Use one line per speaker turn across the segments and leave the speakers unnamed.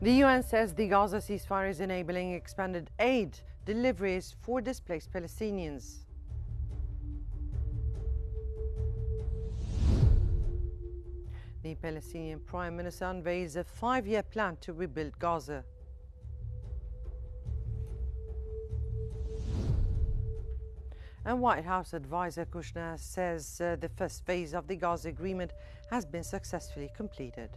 The UN says the Gaza ceasefire is enabling expanded aid deliveries for displaced Palestinians. The Palestinian Prime Minister unveils a 5-year plan to rebuild Gaza. And White House advisor Kushner says the first phase of the Gaza agreement has been successfully completed.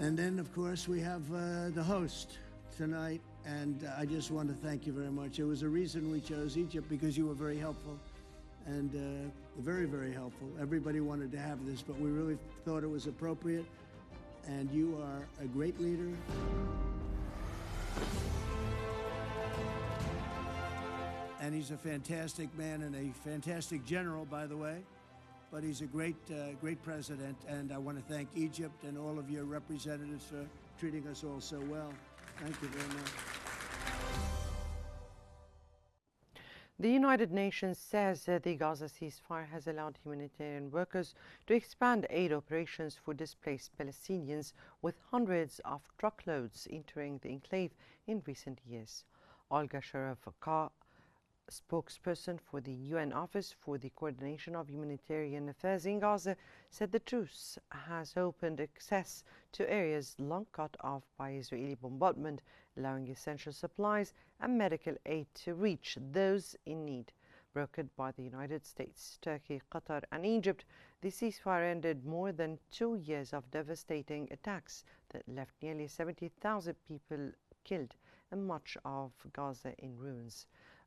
And then, of course, we have the host tonight, and I just want to thank you very much. It was a reason we chose Egypt, because you were very helpful, and very, very helpful. Everybody wanted to have this, but we really thought it was appropriate, and you are a great leader. And he's a fantastic man and a fantastic general, by the way. But he's a great president, and I want to thank Egypt and all of your representatives for treating us all so well. Thank you very much.
The United Nations says the Gaza ceasefire has allowed humanitarian workers to expand aid operations for displaced Palestinians, with hundreds of truckloads entering the enclave in recent years. Olga Sharafka, spokesperson for the UN Office for the Coordination of Humanitarian Affairs in Gaza, said the truce has opened access to areas long cut off by Israeli bombardment, allowing essential supplies and medical aid to reach those in need. Brokered by the United States, Turkey, Qatar and Egypt, the ceasefire ended more than 2 years of devastating attacks that left nearly 70,000 people killed and much of Gaza in ruins.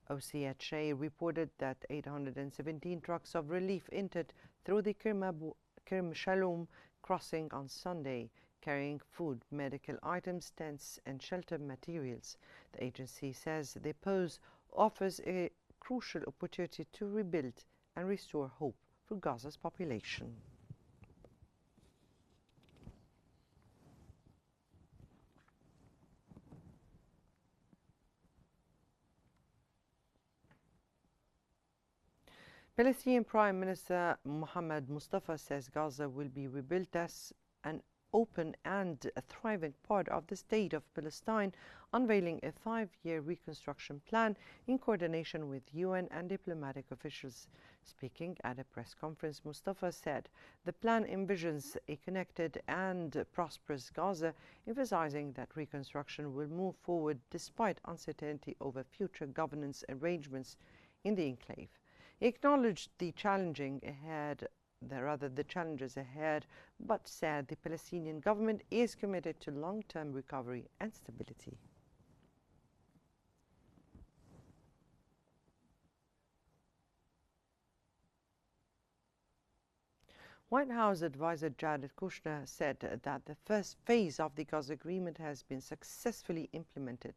OCHA reported that 817 trucks of relief entered through the Kerem Shalom crossing on Sunday, carrying food, medical items, tents and shelter materials. The agency says the pause offers a crucial opportunity to rebuild and restore hope for Gaza's population. Palestinian Prime Minister Mohammed Mustafa says Gaza will be rebuilt as an open and a thriving part of the state of Palestine, unveiling a 5-year reconstruction plan in coordination with UN and diplomatic officials. Speaking at a press conference, Mustafa said the plan envisions a connected and prosperous Gaza, emphasizing that reconstruction will move forward despite uncertainty over future governance arrangements in the enclave. He acknowledged the challenges ahead, but said the Palestinian government is committed to long-term recovery and stability. White House advisor Jared Kushner said that the first phase of the Gaza agreement has been successfully implemented.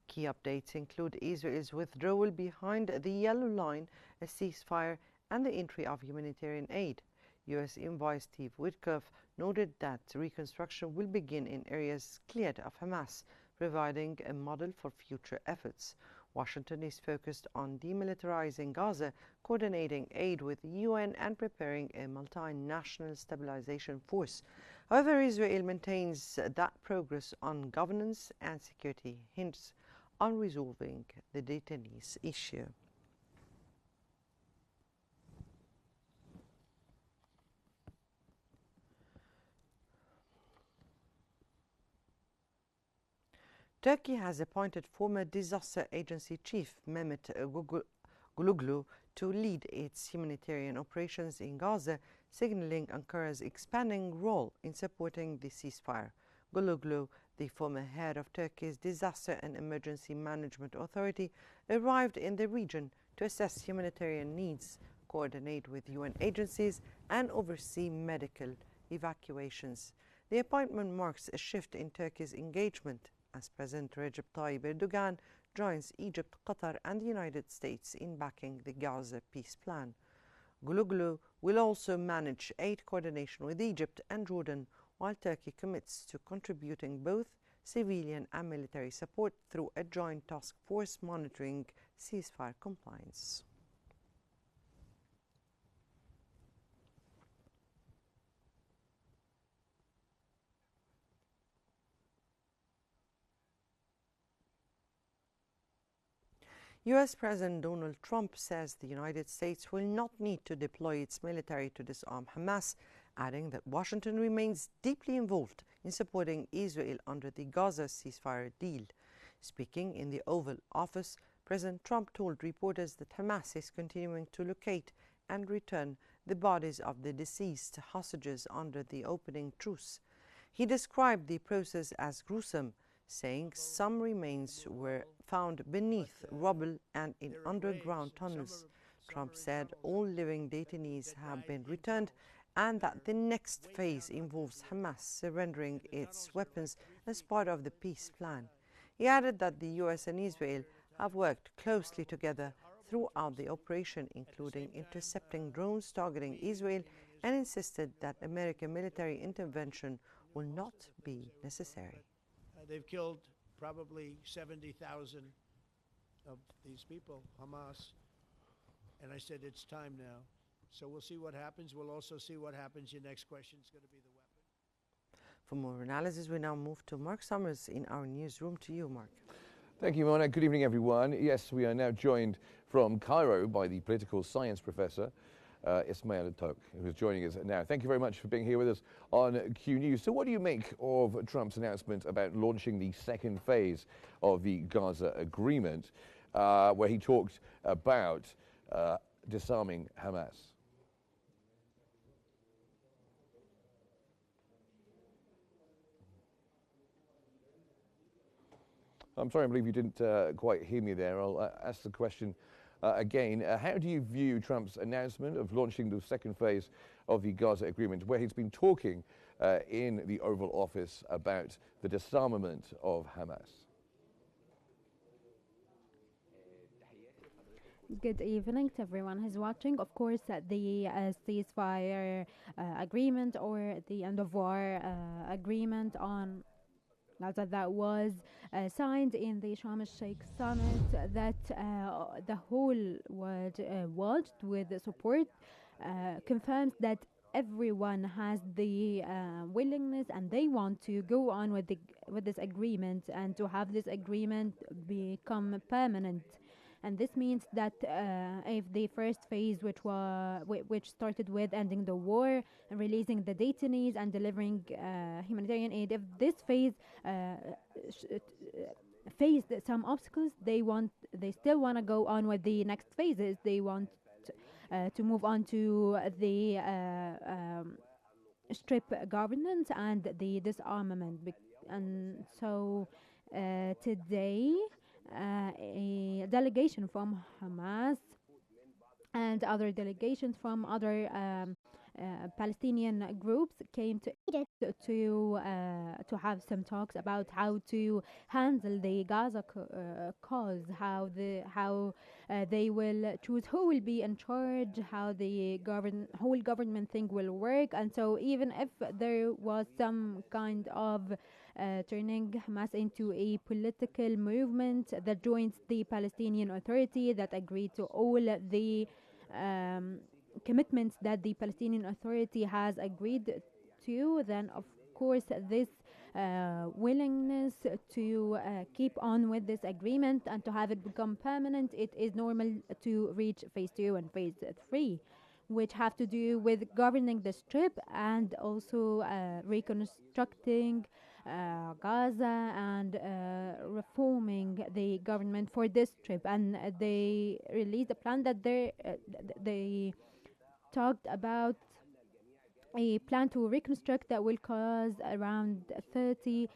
Key updates include Israel's withdrawal behind the Yellow Line, a ceasefire, and the entry of humanitarian aid. U.S. Envoy Steve Witkoff noted that reconstruction will begin in areas cleared of Hamas, providing a model for future efforts. Washington is focused on demilitarizing Gaza, coordinating aid with the UN, and preparing a multinational stabilization force. However, Israel maintains that progress on governance and security hints on resolving the detainees issue. Turkey has appointed former disaster agency chief Mehmet Guluglu to lead its humanitarian operations in Gaza, signaling Ankara's expanding role in supporting the ceasefire. Guluglu, the former head of Turkey's Disaster and Emergency Management Authority, arrived in the region to assess humanitarian needs, coordinate with UN agencies, and oversee medical evacuations. The appointment marks a shift in Turkey's engagement as President Recep Tayyip Erdogan joins Egypt, Qatar, and the United States in backing the Gaza peace plan. Guluglu will also manage aid coordination with Egypt and Jordan, while Turkey commits to contributing both civilian and military support through a joint task force monitoring ceasefire compliance. U.S. President Donald Trump says the United States will not need to deploy its military to disarm Hamas, adding that Washington remains deeply involved in supporting Israel under the Gaza ceasefire deal. Speaking in the Oval Office, President Trump told reporters that Hamas is continuing to locate and return the bodies of the deceased hostages under the opening truce. He described the process as gruesome, saying some remains were found beneath rubble and in underground tunnels. Trump said all living detainees have been returned and that the next phase involves Hamas surrendering its weapons as part of the peace plan. He added that the U.S. and Israel have worked closely together throughout the operation, including intercepting drones targeting Israel, and insisted that American military intervention will not be necessary.
They've killed probably 70,000 of these people, Hamas, and I said it's time now. So we'll see what happens. We'll also see what happens. Your next question is going to be the weapon.
For more analysis, we now move to Mark Summers in our newsroom. To you, Mark.
Thank you, Mona. Good evening, everyone. Yes, we are now joined from Cairo by the political science professor, Ismail Tok, who is joining us now. Thank you very much for being here with us on Q News. So what do you make of Trump's announcement about launching the second phase of the Gaza agreement, where he talked about disarming Hamas? I'm sorry, I believe you didn't quite hear me there. I'll ask the question again. How do you view Trump's announcement of launching the second phase of the Gaza agreement, where he's been talking in the Oval Office about the disarmament of Hamas?
Good evening to everyone who's watching. Of course, the ceasefire agreement or the end of war agreement on that was signed in the Sharm el-Sheikh summit, that the whole world watched with support, confirms that everyone has the willingness and they want to go on with this agreement and to have this agreement become permanent. And this means that if the first phase, which started with ending the war and releasing the detainees and delivering humanitarian aid, if this phase faced some obstacles, they still want to go on with the next phases. They want to move on to the strip governance and the disarmament. And so today, a delegation from Hamas and other delegations from other Palestinian groups came to Egypt to have some talks about how to handle the Gaza cause, how they will choose who will be in charge, how the whole government thing will work. And so even if there was some kind of turning Hamas into a political movement that joins the Palestinian Authority, that agreed to all the commitments that the Palestinian Authority has agreed to, then of course this willingness to keep on with this agreement and to have it become permanent, it is normal to reach phase 2 and phase 3, which have to do with governing the strip and also reconstructing Gaza and reforming the government for this strip. And they released a plan that they talked about a plan to reconstruct that will cost around $30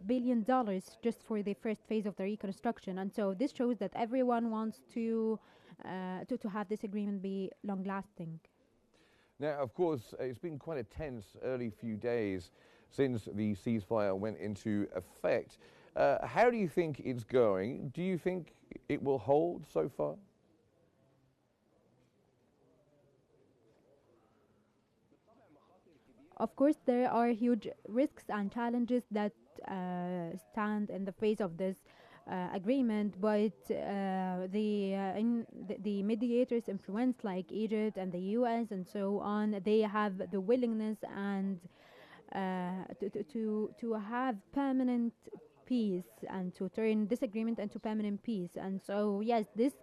billion just for the first phase of the reconstruction. And so this shows that everyone wants to have this agreement be long-lasting.
Now, of course, it's been quite a tense early few days since the ceasefire went into effect. How do you think it's going? Do you think it will hold so far?
Of course, there are huge risks and challenges that stand in the face of this agreement, but the mediators' influence, like Egypt and the U.S. and so on, they have the willingness and to have permanent peace and to turn disagreement into permanent peace. And so, yes, this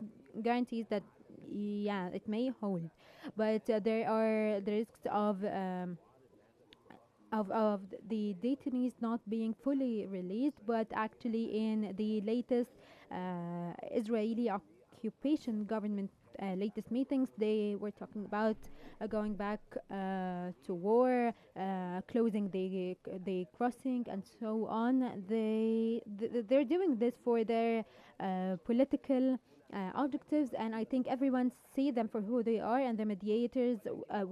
guarantees that, yeah, it may hold, but there are the risks of the detainees not being fully released, but actually in the latest Israeli occupation government latest meetings, they were talking about going back to war, closing the crossing, and so on. They're doing this for their political objectives, and I think everyone see them for who they are, and the mediators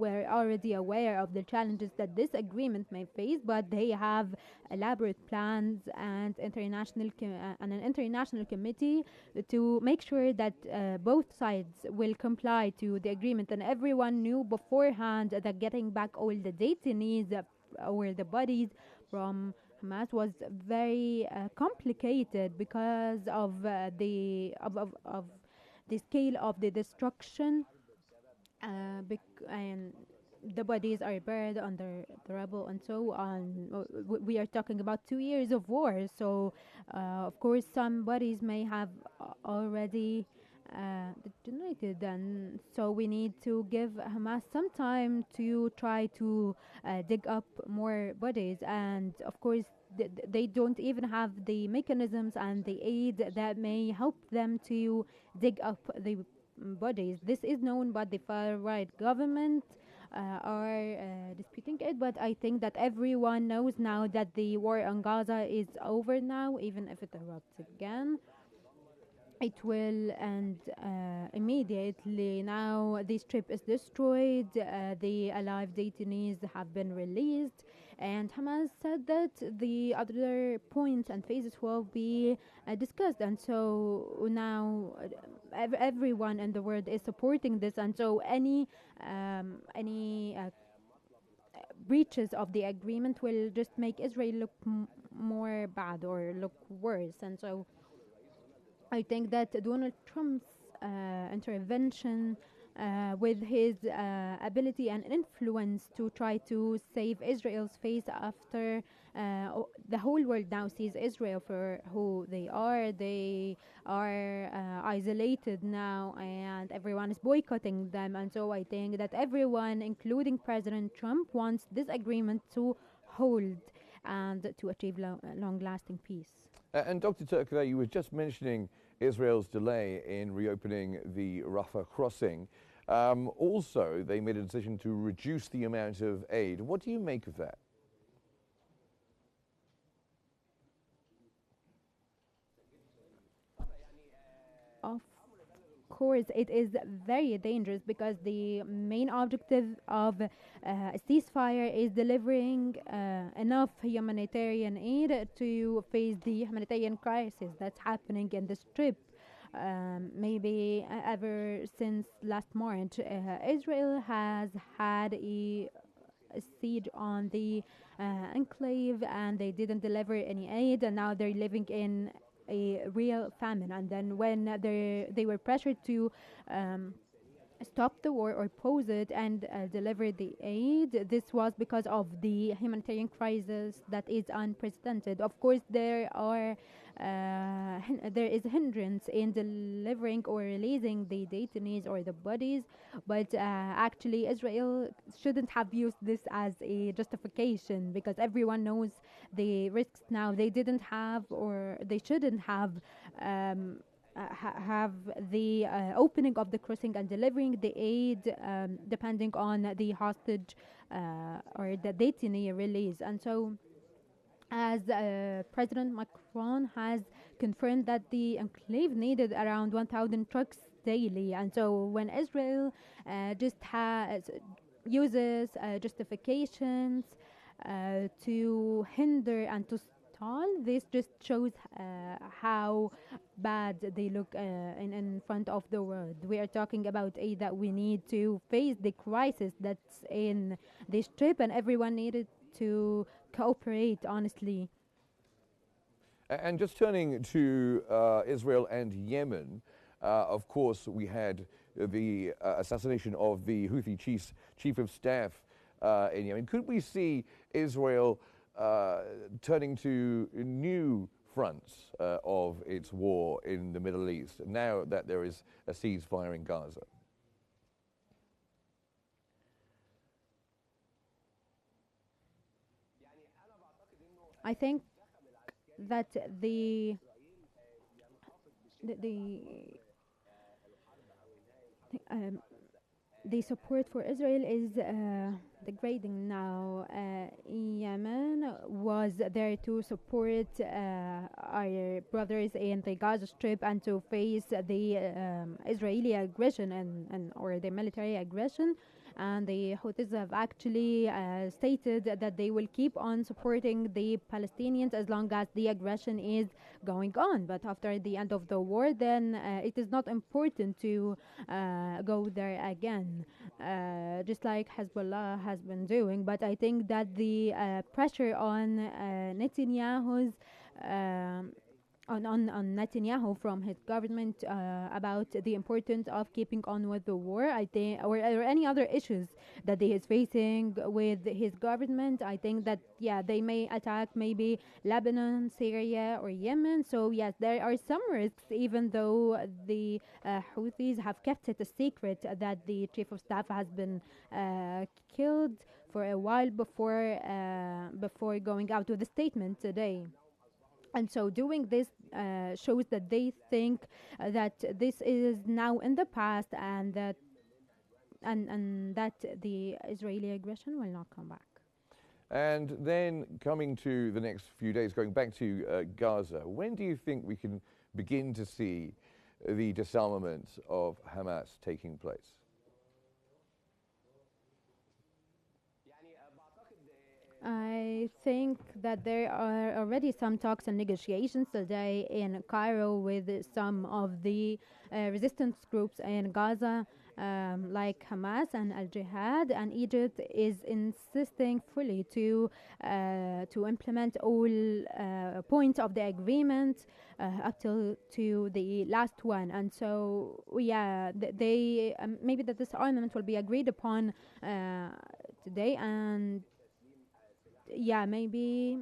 were already aware of the challenges that this agreement may face, but they have elaborate plans and and an international committee to make sure that both sides will comply to the agreement, and everyone knew beforehand that getting back all the detainees or the bodies from Hamas was very complicated because of the scale of the destruction, and the bodies are buried under the rubble and so on. We are talking about 2 years of war, so of course some bodies may have already detonated, and so we need to give Hamas some time to try to dig up more bodies, and of course they don't even have the mechanisms and the aid that may help them to dig up the bodies. This is known, but the far right government are disputing it, but I think that everyone knows now that the war on Gaza is over now, even if it erupts again. It will end immediately. Now the strip is destroyed, the alive detainees have been released, and Hamas said that the other points and phases will be discussed, and so now everyone in the world is supporting this, and so any breaches of the agreement will just make Israel look more bad or look worse. And so I think that Donald Trump's intervention with his ability and influence to try to save Israel's face after the whole world now sees Israel for who they are. They are isolated now, and everyone is boycotting them. And so I think that everyone, including President Trump, wants this agreement to hold and to achieve long-lasting peace.
And Dr. Turk, you were just mentioning Israel's delay in reopening the Rafah crossing. Also, they made a decision to reduce the amount of aid. What do you make of that?
Of course, it is very dangerous because the main objective of a ceasefire is delivering enough humanitarian aid to face the humanitarian crisis that's happening in the Strip. Maybe ever since last March, Israel has had a siege on the enclave, and they didn't deliver any aid, and now they're living in a real famine. And then when they were pressured to stop the war or pause it and deliver the aid, this was because of the humanitarian crisis that is unprecedented. Of course, there is hindrance in delivering or releasing the detainees or the bodies, but actually Israel shouldn't have used this as a justification, because everyone knows the risks now. They didn't have, or they shouldn't have have the opening of the crossing and delivering the aid depending on the hostage or the detainee release. And so as President Macron has confirmed that the enclave needed around 1,000 trucks daily, and so when Israel just uses justifications to hinder and to stall, this just shows how bad they look in front of the world. We are talking about aid that we need to face the crisis that's in the Strip, and everyone needed to cooperate, honestly.
And just turning to Israel and Yemen, of course, we had the assassination of the Houthi chief of staff in Yemen. Could we see Israel turning to new fronts of its war in the Middle East now that there is a ceasefire in Gaza?
I think that the the support for Israel is degrading now. Yemen was there to support our brothers in the Gaza Strip and to face the Israeli aggression and or the military aggression. And the Houthis have actually stated that they will keep on supporting the Palestinians as long as the aggression is going on. But after the end of the war, then it is not important to go there again, just like Hezbollah has been doing. But I think that the pressure on Netanyahu's on Netanyahu from his government about the importance of keeping on with the war, I think, or any other issues that he is facing with his government. I think that they may attack maybe Lebanon, Syria, or Yemen. So yes, there are some risks, even though the Houthis have kept it a secret that the chief of staff has been killed for a while before going out with a statement today. And so doing this shows that they think that this is now in the past and that the Israeli aggression will not come back.
And then coming to the next few days, going back to Gaza, when do you think we can begin to see the disarmament of Hamas taking place?
I think that there are already some talks and negotiations today in Cairo with some of the resistance groups in Gaza, like Hamas and Al Jihad, and Egypt is insisting fully to implement all points of the agreement up to the last one. And so they maybe that this armament will be agreed upon today, and maybe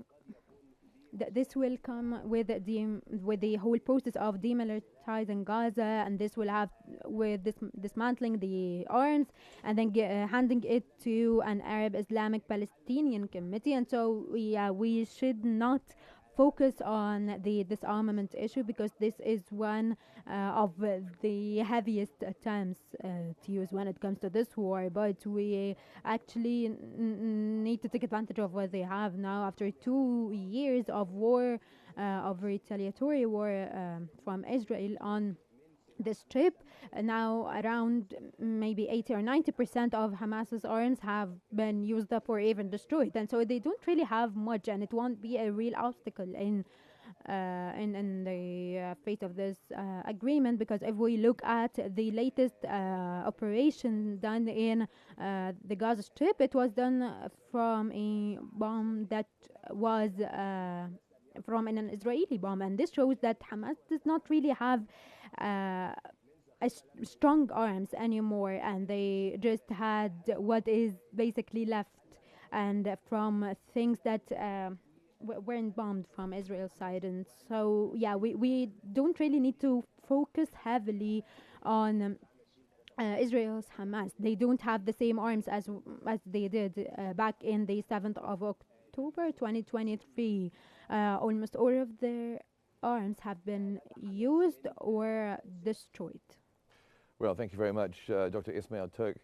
this will come with the whole process of demilitarizing Gaza, and this will have with dismantling the arms and then handing it to an Arab Islamic Palestinian committee. And so we should not focus on the disarmament issue, because this is one of the heaviest terms to use when it comes to this war. But we actually need to take advantage of what they have now after 2 years of war, of retaliatory war from Israel on the Strip. Now around maybe 80 or 90% of Hamas's arms have been used up or even destroyed, and so they don't really have much, and it won't be a real obstacle in the fate of this agreement. Because if we look at the latest operation done in the Gaza Strip, it was done from a bomb that was from an Israeli bomb, and this shows that Hamas does not really have strong arms anymore, and they just had what is basically left, and from things that weren't bombed from Israel's side. And so we don't really need to focus heavily on Israel's Hamas. They don't have the same arms as they did back in the 7th of October 2023. Almost all of their arms have been used or destroyed.
Well, thank you very much, Dr. Ismail Turk,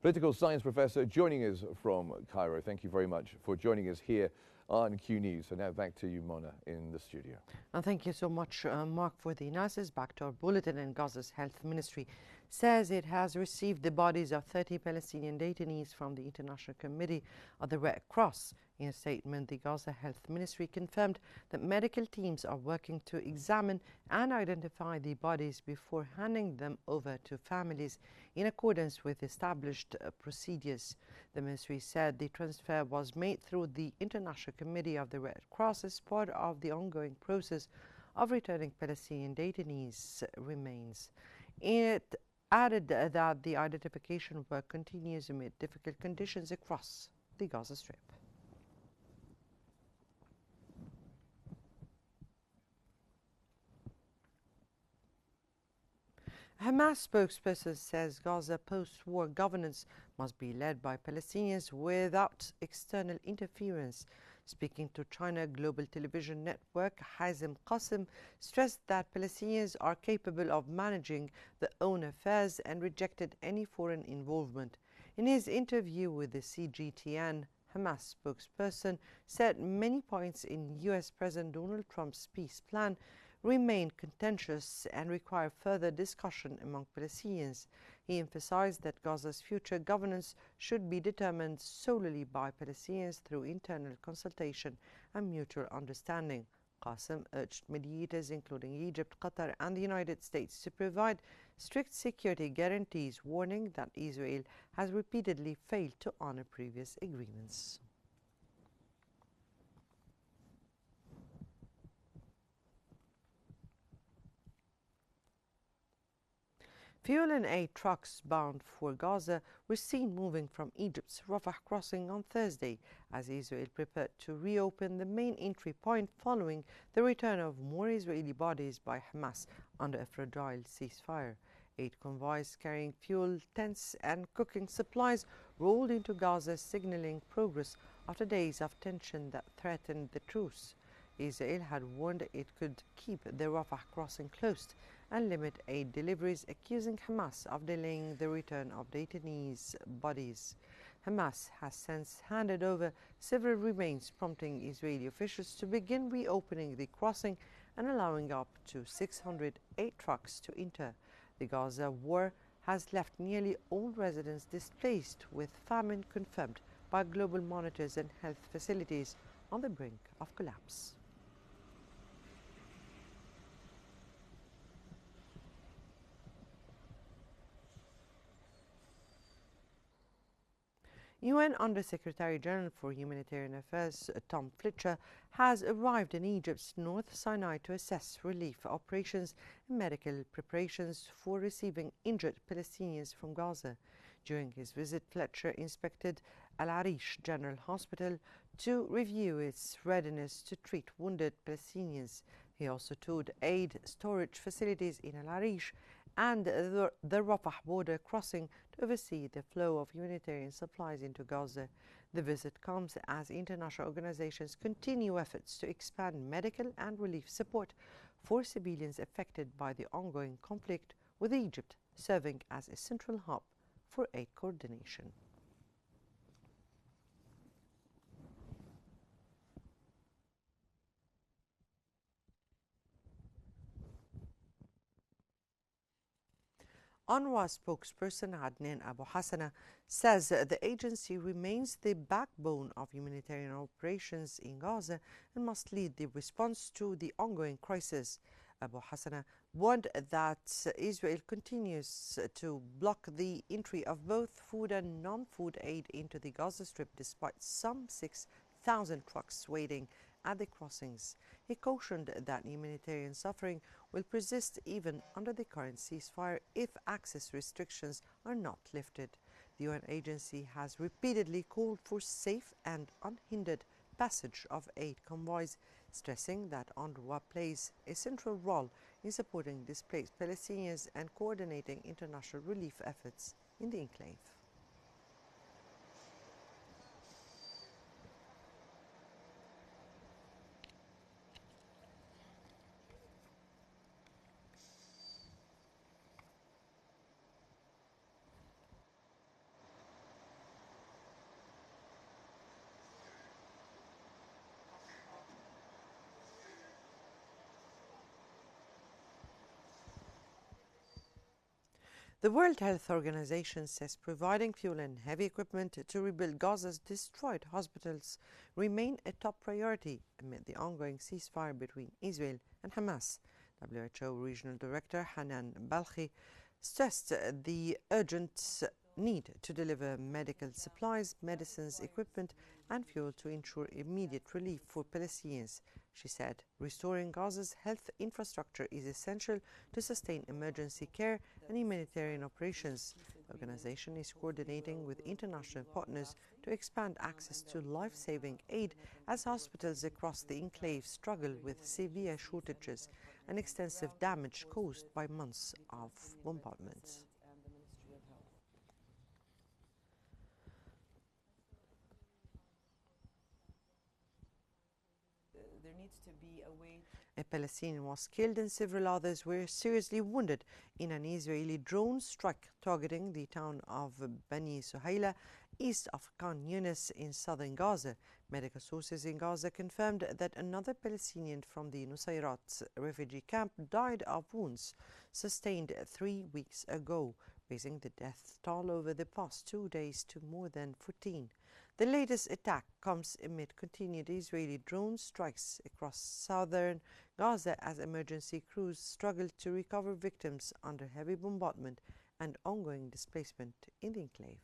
political science professor, joining us from Cairo. Thank you very much for joining us here on Q News. So now back to you, Mona, in the studio.
And thank you so much, Mark, for the analysis. Back to our bulletin. And Gaza's health ministry says it has received the bodies of 30 Palestinian detainees from the International Committee of the Red Cross. In a statement, the Gaza Health Ministry confirmed that medical teams are working to examine and identify the bodies before handing them over to families in accordance with established procedures. The ministry said the transfer was made through the International Committee of the Red Cross as part of the ongoing process of returning Palestinian detainees' remains. It added that the identification work continues amid difficult conditions across the Gaza Strip. Hamas spokesperson says Gaza post-war governance must be led by Palestinians without external interference. Speaking to China Global Television Network, Hazem Qasem stressed that Palestinians are capable of managing their own affairs and rejected any foreign involvement. In his interview with the CGTN, Hamas spokesperson said many points in U.S. President Donald Trump's peace plan remain contentious and require further discussion among Palestinians. He emphasized that Gaza's future governance should be determined solely by Palestinians through internal consultation and mutual understanding. Qasem urged mediators, including Egypt, Qatar, and the United States, to provide strict security guarantees, warning that Israel has repeatedly failed to honor previous agreements. Fuel and aid trucks bound for Gaza were seen moving from Egypt's Rafah crossing on Thursday as Israel prepared to reopen the main entry point following the return of more Israeli bodies by Hamas under a fragile ceasefire. Aid convoys carrying fuel, tents and cooking supplies rolled into Gaza, signaling progress after days of tension that threatened the truce. Israel had warned it could keep the Rafah crossing closed and limit aid deliveries, accusing Hamas of delaying the return of detainees' bodies. Hamas has since handed over several remains, prompting Israeli officials to begin reopening the crossing and allowing up to 600 aid trucks to enter. The Gaza war has left nearly all residents displaced, with famine confirmed by global monitors and health facilities on the brink of collapse. UN Under-Secretary General for Humanitarian Affairs Tom Fletcher has arrived in Egypt's North Sinai to assess relief operations and medical preparations for receiving injured Palestinians from Gaza. During his visit, Fletcher inspected Al Arish General Hospital to review its readiness to treat wounded Palestinians. He also toured aid storage facilities in Al Arish and the Rafah border crossing to oversee the flow of humanitarian supplies into Gaza. The visit comes as international organizations continue efforts to expand medical and relief support for civilians affected by the ongoing conflict, with Egypt serving as a central hub for aid coordination. UNRWA spokesperson Adnan Abu Hassana says the agency remains the backbone of humanitarian operations in Gaza and must lead the response to the ongoing crisis. Abu Hassana warned that Israel continues to block the entry of both food and non-food aid into the Gaza Strip despite some 6,000 trucks waiting at the crossings. He cautioned that humanitarian suffering will persist even under the current ceasefire if access restrictions are not lifted. The UN agency has repeatedly called for safe and unhindered passage of aid convoys, stressing that UNRWA plays a central role in supporting displaced Palestinians and coordinating international relief efforts in the enclave. The World Health Organization says providing fuel and heavy equipment to rebuild Gaza's destroyed hospitals remain a top priority amid the ongoing ceasefire between Israel and Hamas. WHO Regional Director Hanan Balkhi stressed the urgent need to deliver medical supplies, medicines, equipment and fuel to ensure immediate relief for Palestinians. She said, restoring Gaza's health infrastructure is essential to sustain emergency care and humanitarian operations. The organization is coordinating with international partners to expand access to life-saving aid as hospitals across the enclave struggle with severe shortages and extensive damage caused by months of bombardments.
There needs to be a way.
A Palestinian was killed and several others were seriously wounded in an Israeli drone strike targeting the town of Bani Suhaila, east of Khan Yunis in southern Gaza. Medical sources in Gaza confirmed that another Palestinian from the Nusayrat refugee camp died of wounds sustained 3 weeks ago, raising the death toll over the past 2 days to more than 14. The latest attack comes amid continued Israeli drone strikes across southern Gaza as emergency crews struggle to recover victims under heavy bombardment and ongoing displacement in the enclave.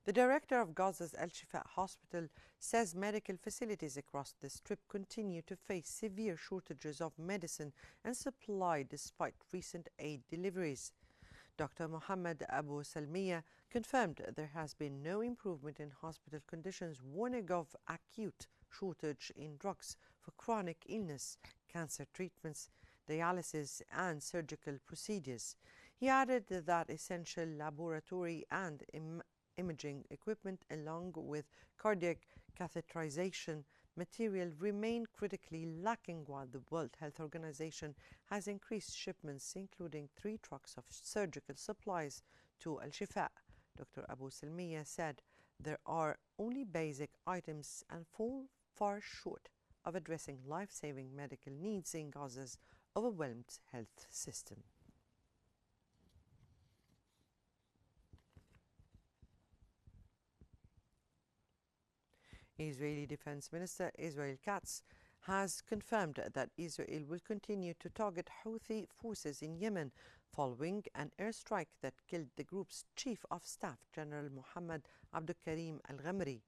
The director of Gaza's Al-Shifa hospital says medical facilities across the strip continue to face severe shortages of medicine and supply despite recent aid deliveries. Dr. Mohammed Abu Salmiya confirmed there has been no improvement in hospital conditions, warning of acute shortage in drugs for chronic illness, cancer treatments, dialysis and surgical procedures. He added that essential laboratory and imaging equipment along with cardiac catheterization material remain critically lacking, while the World Health Organization has increased shipments, including 3 trucks of surgical supplies, to Al-Shifa. Dr. Abu Salmiya said there are only basic items and fall far short of addressing life-saving medical needs in Gaza's overwhelmed health system. Israeli Defense Minister Israel Katz has confirmed that Israel will continue to target Houthi forces in Yemen following an airstrike that killed the group's Chief of Staff, General Mohammed Abdul Karim al-Ghamri.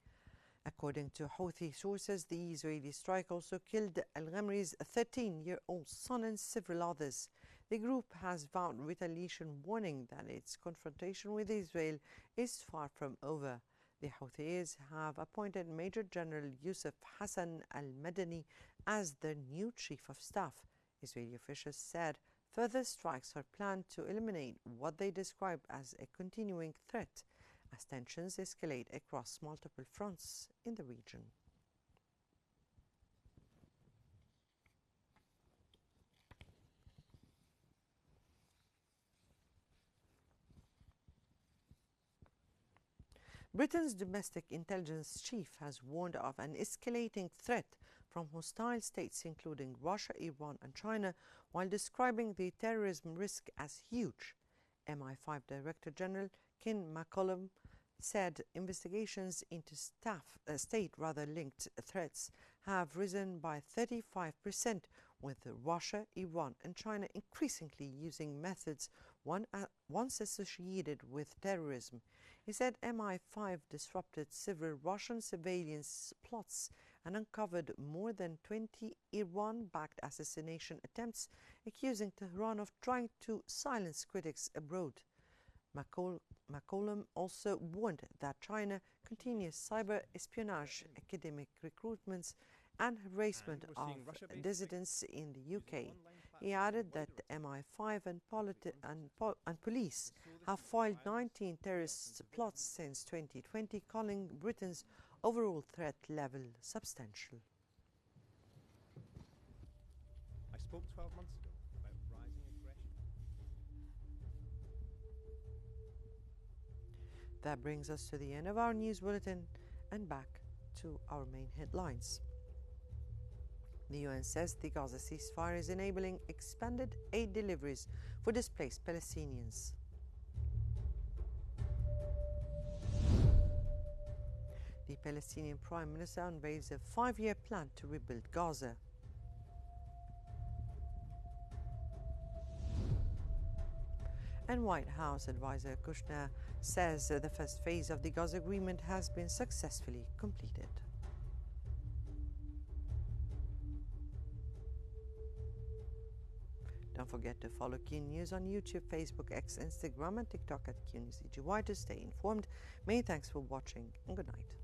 According to Houthi sources, the Israeli strike also killed al-Ghamri's 13-year-old son and several others. The group has vowed retaliation, warning that its confrontation with Israel is far from over. The Houthis have appointed Major General Yusuf Hassan al-Madani as their new Chief of Staff. Israeli officials said further strikes are planned to eliminate what they describe as a continuing threat as tensions escalate across multiple fronts in the region. Britain's domestic intelligence chief has warned of an escalating threat from hostile states including Russia, Iran and China, while describing the terrorism risk as huge. MI5 Director General Ken McCollum said investigations into state-linked threats have risen by 35%, with Russia, Iran and China increasingly using methods once associated with terrorism. He said MI5 disrupted several Russian surveillance plots and uncovered more than 20 Iran-backed assassination attempts, accusing Tehran of trying to silence critics abroad. McCollum also warned that China continues cyber espionage, academic recruitments and harassment of dissidents in the UK. He added that MI5 and police have foiled 19 terrorist plots since 2020, calling Britain's overall threat level substantial.
I spoke 12 months ago about rising aggression.
That brings us to the end of our news bulletin and back to our main headlines. The UN says the Gaza ceasefire is enabling expanded aid deliveries for displaced Palestinians. The Palestinian Prime Minister unveils a 5-year plan to rebuild Gaza. And White House advisor Kushner says the first phase of the Gaza agreement has been successfully completed. Don't forget to follow Qnews on YouTube, Facebook, X, Instagram, and TikTok at Qnews EGY to stay informed. Many thanks for watching, and good night.